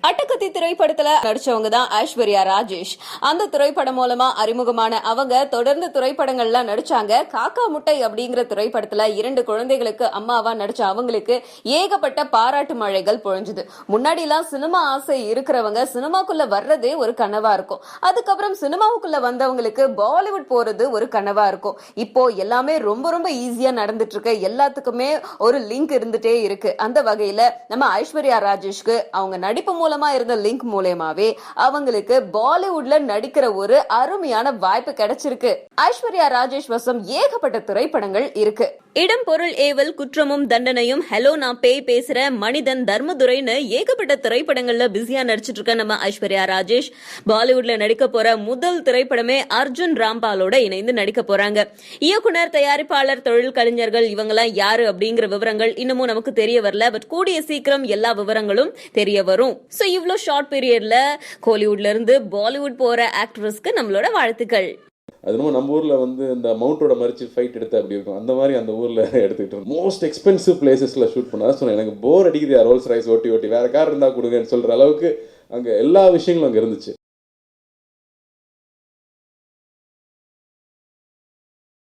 அட்டகத்தி திரைப்படத்துல நடிச்சவங்க தான் ஐஸ்வர்யா ராஜேஷ். அந்த திரைப்படம் மூலமா அறிமுகமான அவங்க தொடர்ந்து திரைப்படங்கள்ல நடிச்சாங்க. காக்கா முட்டை அப்படிங்கிற திரைப்படத்துல 2 குழந்தைகளுக்கு அம்மாவா நடிச்ச அவங்களுக்கு ஏகப்பட்ட பாராட்டு மழைகள் பொழிஞ்சுது. முன்னாடி எல்லாம் சினிமா ஆசை இருக்கிறவங்க சினிமாக்குள்ள வர்றதே ஒரு கனவா இருக்கும். அதுக்கப்புறம் சினிமாவுக்குள்ள வந்தவங்களுக்கு பாலிவுட் போறது ஒரு கனவா இருக்கும். இப்போ எல்லாமே ரொம்ப ரொம்ப ஈஸியா நடந்துட்டு இருக்கு. எல்லாத்துக்குமே ஒரு லிங்க் இருந்துட்டே இருக்கு. அந்த வகையில நம்ம ஐஸ்வர்யா ராஜேஷ்க்கு அவங்க நடிப்பு மூலமா இருந்த லிங்க் மூலமாவே அவங்களுக்கு பாலிவுட்ல நடிக்கிற ஒரு அருமையான வாய்ப்பு கிடைச்சிருக்கு. ஐஸ்வர்யா ராஜேஷ் வசம் ஏகப்பட்ட திரைப்படங்கள் இருக்கு. இடம் பொருள் ஏவல், குற்றமும் தண்டனையும், ஹலோ நான் பேய் பேசுற, மனிதன், தர்மதுரைன்னு ஏகப்பட்ட திரைப்படங்கள்ல பிஸியா நடிச்சிட்டு இருக்க நம்ம ஐஸ்வர்யா ராஜேஷ் பாலிவுட்ல நடிக்க போற முதல் திரைப்படமே அர்ஜுன் ராம்பாலோட இணைந்து நடிக்க போறாங்க. இயக்குனர், தயாரிப்பாளர், தொழில் கலைஞர்கள் இவங்கெல்லாம் யாரு அப்படிங்கிற விவரங்கள் இன்னமும் நமக்கு தெரிய வரல. பட் கூடிய சீக்கிரம் எல்லா விவரங்களும் தெரிய வரும். சோ இவ்வளவு ஷார்ட் பீரியட்ல கோலிவுட்ல இருந்து பாலிவுட் போற ஆக்ட்ரஸ்க்கு நம்மளோட வாழ்த்துக்கள். அது நம்ம ஊரில் இந்த மவுண்டோட மறிச்சு ஃபைட் எடுத்து அப்படி இருக்கும். அந்த மாதிரி அந்த ஊரில் எடுத்துக்கிட்டு மோஸ்ட் எக்ஸ்பென்சிவ் பிளேசஸில் ஷூட் பண்ணால் சொன்னேன். எனக்கு போர் அடிக்குது ரோல்ஸ் ரைஸ் ஓட்டி வேறு கார் இருந்தால் கொடுங்கன்னு சொல்கிற அளவுக்கு அங்கே எல்லா விஷயங்களும் அங்கே இருந்துச்சு.